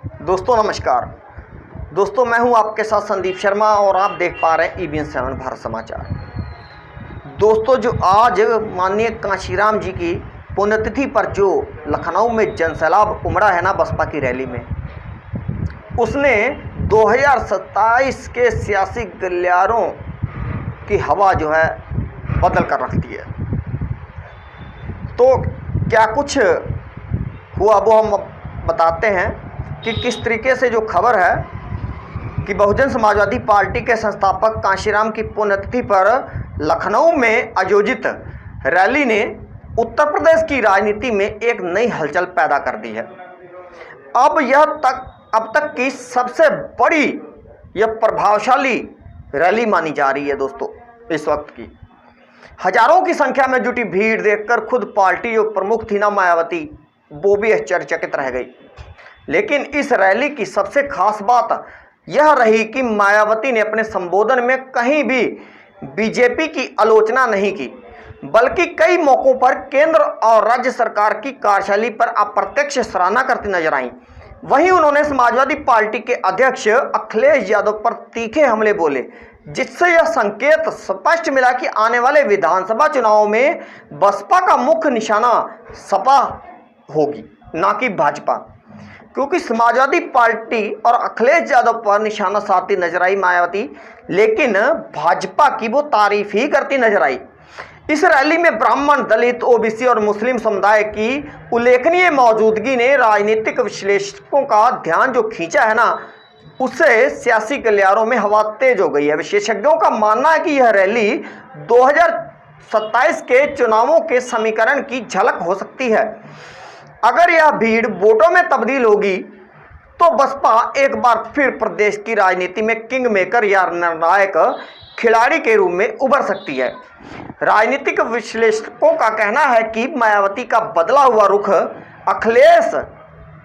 दोस्तों नमस्कार। दोस्तों मैं हूं आपके साथ संदीप शर्मा और आप देख पा रहे हैं EBN 7 भारत समाचार। दोस्तों जो आज माननीय कांशीराम जी की पुण्यतिथि पर जो लखनऊ में जनसैलाब उमड़ा है ना बसपा की रैली में, उसने 2027 के सियासी गलियारों की हवा जो है बदल कर रख दी है। तो क्या कुछ हुआ वो हम बताते हैं कि किस तरीके से जो खबर है कि बहुजन समाजवादी पार्टी के संस्थापक कांशीराम की पुण्यतिथि पर लखनऊ में आयोजित रैली ने उत्तर प्रदेश की राजनीति में एक नई हलचल पैदा कर दी है। अब तक की सबसे बड़ी यह प्रभावशाली रैली मानी जा रही है। दोस्तों इस वक्त की हजारों की संख्या में जुटी भीड़ देखकर खुद पार्टी जो प्रमुख थी ना मायावती, वो भी आश्चर्यचकित रह गई। लेकिन इस रैली की सबसे खास बात यह रही कि मायावती ने अपने संबोधन में कहीं भी बीजेपी की आलोचना नहीं की, बल्कि कई मौकों पर केंद्र और राज्य सरकार की कार्यशैली पर अप्रत्यक्ष सराहना करती नजर आईं। वहीं उन्होंने समाजवादी पार्टी के अध्यक्ष अखिलेश यादव पर तीखे हमले बोले, जिससे यह संकेत स्पष्ट मिला कि आने वाले विधानसभा चुनाव में बसपा का मुख्य निशाना सपा होगी, ना कि भाजपा। क्योंकि समाजवादी पार्टी और अखिलेश यादव पर निशाना साधती नजर आई मायावती, लेकिन भाजपा की वो तारीफ ही करती नजर आई। इस रैली में ब्राह्मण, दलित, ओबीसी और मुस्लिम समुदाय की उल्लेखनीय मौजूदगी ने राजनीतिक विश्लेषकों का ध्यान जो खींचा है ना, उससे सियासी गलियारों में हवा तेज हो गई है। विशेषज्ञों का मानना है कि यह रैली 2027 के चुनावों के समीकरण की झलक हो सकती है। अगर यह भीड़ वोटों में तब्दील होगी तो बसपा एक बार फिर प्रदेश की राजनीति में किंग मेकर या निर्णायक खिलाड़ी के रूप में उभर सकती है। राजनीतिक विश्लेषकों का कहना है कि मायावती का बदला हुआ रुख अखिलेश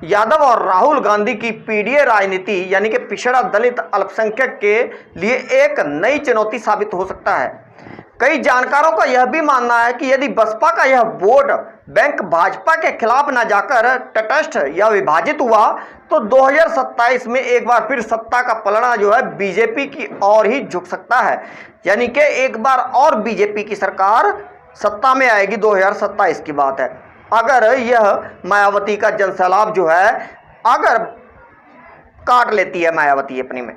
यादव और राहुल गांधी की पीडीए राजनीति यानी कि पिछड़ा, दलित, अल्पसंख्यक के लिए एक नई चुनौती साबित हो सकता है। कई जानकारों का यह भी मानना है कि यदि बसपा का यह वोट बैंक भाजपा के खिलाफ न जाकर तटस्थ या विभाजित हुआ तो 2027 में एक बार फिर सत्ता का पलड़ा जो है बीजेपी की ओर ही झुक सकता है। यानी कि एक बार और बीजेपी की सरकार सत्ता में आएगी। 2027 की बात है। अगर यह मायावती का जनसैलाब जो है अगर काट लेती है मायावती अपनी में,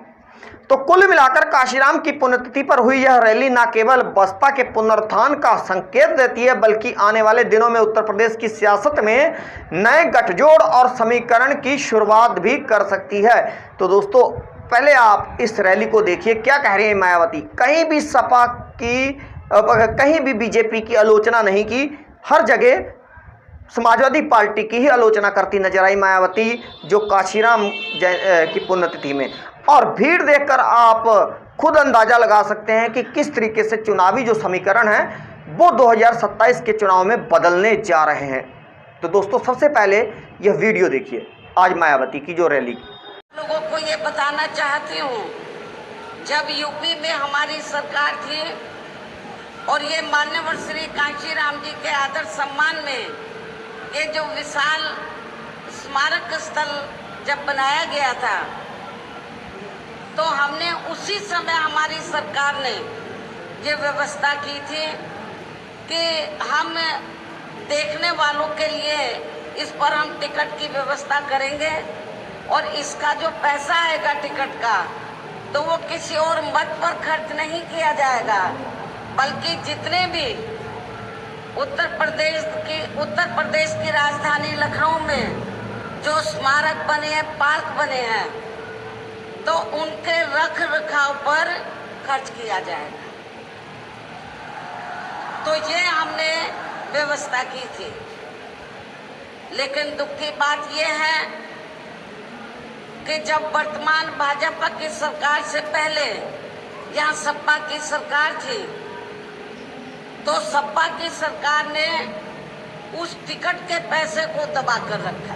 तो कुल मिलाकर कांशीराम की पुण्यतिथि पर हुई यह रैली न केवल बसपा के पुनरुत्थान का संकेत देती है, बल्कि आने वाले दिनों में उत्तर प्रदेश की सियासत में नए गठजोड़ और समीकरण की शुरुआत भी कर सकती है। तो दोस्तों पहले आप इस रैली को देखिए, क्या कह रही है मायावती। कहीं भी सपा की, कहीं भी बीजेपी की आलोचना नहीं की, हर जगह समाजवादी पार्टी की ही आलोचना करती नजर आई मायावती जो कांशीराम की पुण्यतिथि में। और भीड़ देखकर आप खुद अंदाजा लगा सकते हैं कि किस तरीके से चुनावी जो समीकरण है वो 2027 के चुनाव में बदलने जा रहे हैं। तो दोस्तों सबसे पहले यह वीडियो देखिए आज मायावती की जो रैली की। लोगों को ये बताना चाहती हूँ, जब यूपी में हमारी सरकार थी और ये माननीय श्री कांशीराम जी के आदर सम्मान में ये जो विशाल स्मारक स्थल जब बनाया गया था, तो हमने उसी समय हमारी सरकार ने ये व्यवस्था की थी कि हम देखने वालों के लिए इस पर हम टिकट की व्यवस्था करेंगे और इसका जो पैसा आएगा टिकट का, तो वो किसी और मत पर खर्च नहीं किया जाएगा, बल्कि जितने भी उत्तर प्रदेश की राजधानी लखनऊ में जो स्मारक बने हैं, पार्क बने हैं, तो उनके रख रखाव पर खर्च किया जाएगा। तो ये हमने व्यवस्था की थी। लेकिन दुख की बात ये है कि जब वर्तमान भाजपा की सरकार से पहले यहाँ सपा की सरकार थी, तो सपा की सरकार ने उस टिकट के पैसे को दबा कर रखा,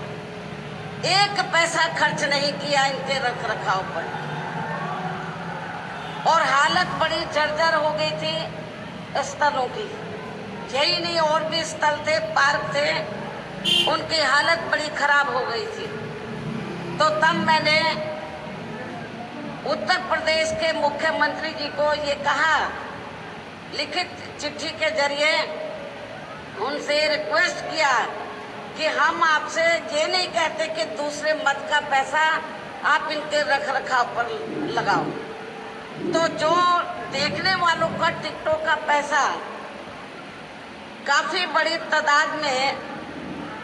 एक पैसा खर्च नहीं किया इनके रख रखाव पर। और हालत बड़ी जर्जर हो गई थी स्थलों की। यही नहीं, और भी स्थल थे, पार्क थे, उनकी हालत बड़ी खराब हो गई थी। तो तब मैंने उत्तर प्रदेश के मुख्यमंत्री जी को ये कहा, लिखित चिट्ठी के जरिए उनसे रिक्वेस्ट किया कि हम आपसे ये नहीं कहते कि दूसरे मत का पैसा आप इनके रख रखाव पर लगाओ। तो जो देखने वालों का टिकटों का पैसा काफी बड़ी तादाद में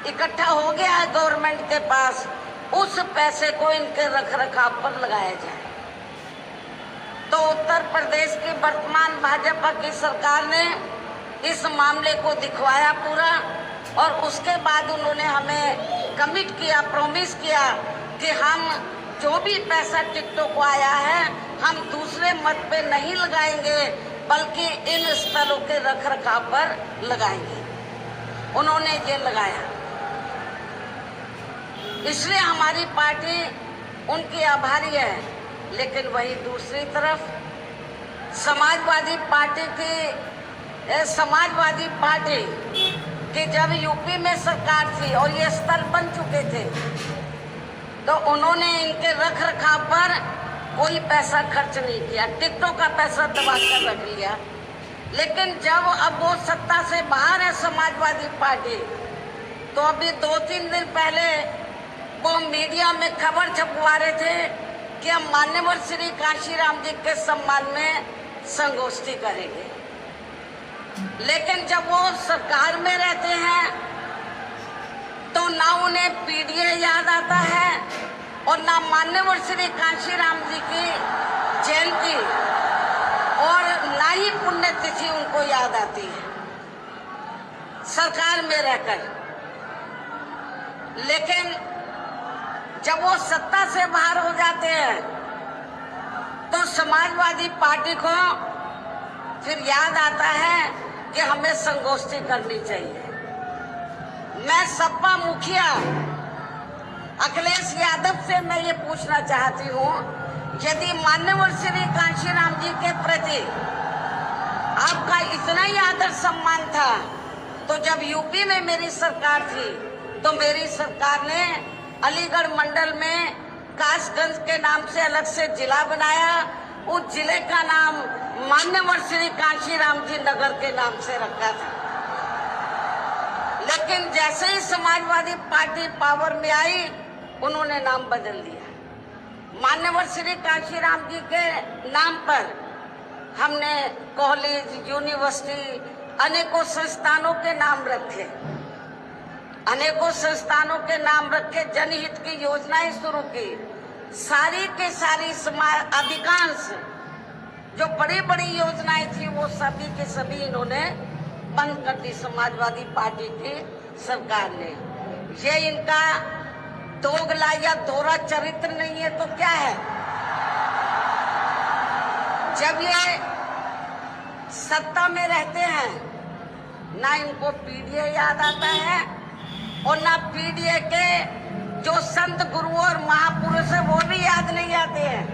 इकट्ठा हो गया है गवर्नमेंट के पास, उस पैसे को इनके रख रखाव पर लगाया जाए। तो उत्तर प्रदेश की वर्तमान भाजपा की सरकार ने इस मामले को दिखवाया पूरा, और उसके बाद उन्होंने हमें कमिट किया, प्रॉमिस किया कि हम जो भी पैसा टिकटों को आया है हम दूसरे मत पे नहीं लगाएंगे, बल्कि इन स्थलों के रख रखाव पर लगाएंगे। उन्होंने ये लगाया, इसलिए हमारी पार्टी उनकी आभारी है। लेकिन वही दूसरी तरफ समाजवादी पार्टी की जब यूपी में सरकार थी और ये स्थल बन चुके थे, तो उन्होंने इनके रख रखाव पर कोई पैसा खर्च नहीं किया, टिकटों का पैसा दबा कर रख लिया। लेकिन जब अब वो सत्ता से बाहर है समाजवादी पार्टी, तो अभी 2-3 दिन पहले वो मीडिया में खबर छपवा रहे थे कि हम मान्यवर श्री कांशीराम जी के सम्मान में संगोष्ठी करेंगे। लेकिन जब वो सरकार में रहते हैं तो ना उन्हें पीडीए याद आता है और ना मान्यवर श्री कांशीराम जी की जयंती और ना ही पुण्यतिथि उनको याद आती है सरकार में रहकर। लेकिन जब वो सत्ता से बाहर हो जाते हैं तो समाजवादी पार्टी को फिर याद आता है कि हमें संगोष्ठी करनी चाहिए। मैं सपा मुखिया अखिलेश यादव से मैं ये पूछना चाहती हूँ, यदि मान्यवर श्री कांशीराम जी के प्रति आपका इतना ही आदर सम्मान था, तो जब यूपी में मेरी सरकार थी तो मेरी सरकार ने अलीगढ़ मंडल में कासगंज के नाम से अलग से जिला बनाया, उस जिले का नाम मान्यवर श्री कांशीराम जी नगर के नाम से रखा था। लेकिन जैसे ही समाजवादी पार्टी पावर में आई, उन्होंने नाम बदल दिया। मान्यवर श्री कांशीराम जी के नाम पर हमने कॉलेज, यूनिवर्सिटी, अनेकों संस्थानों के नाम रखे, अनेकों संस्थानों के नाम रखे, जनहित की योजनाएं शुरू की। सारी के सारी अधिकांश जो बड़ी बड़ी योजनाएं थी वो सभी के सभी इन्होंने बंद कर दी समाजवादी पार्टी की सरकार ने। ये इनका दोगला या दोहरा चरित्र नहीं है तो क्या है? जब ये सत्ता में रहते हैं ना इनको पीडीए याद आता है और ना पीडीए के जो संत गुरु और महापुरुष है वो भी याद नहीं आते हैं।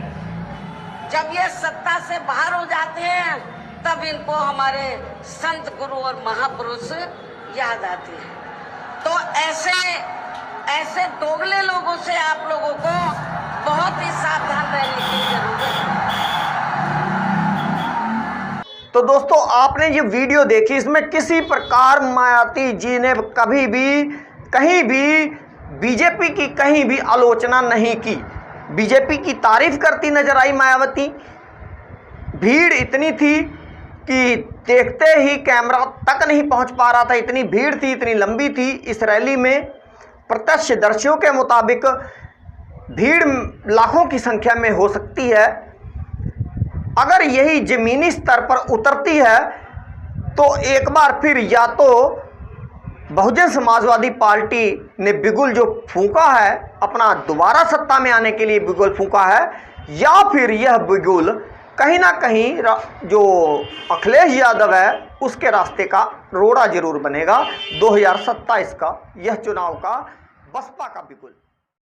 जब ये सत्ता से बाहर हो जाते हैं तब इनको हमारे संत गुरु और महापुरुष याद आते हैं। तो ऐसे दोगले लोगों से आप लोगों को बहुत ही सावधान रहने की जरूरत है। तो दोस्तों, आपने ये वीडियो देखी, इसमें किसी प्रकार मायावती जी ने कभी भी कहीं भी बीजेपी की कहीं भी आलोचना नहीं की। बीजेपी की तारीफ करती नजर आई मायावती। भीड़ इतनी थी कि देखते ही कैमरा तक नहीं पहुंच पा रहा था, इतनी भीड़ थी, इतनी लंबी थी इस रैली में। प्रत्यक्षदर्शियों के मुताबिक भीड़ लाखों की संख्या में हो सकती है। अगर यही जमीनी स्तर पर उतरती है तो एक बार फिर या तो बहुजन समाजवादी पार्टी ने बिगुल जो फूंका है, अपना दोबारा सत्ता में आने के लिए बिगुल फूंका है, या फिर यह बिगुल कहीं ना कहीं जो अखिलेश यादव है उसके रास्ते का रोड़ा जरूर बनेगा। 2027 का यह चुनाव का बसपा का बिगुल।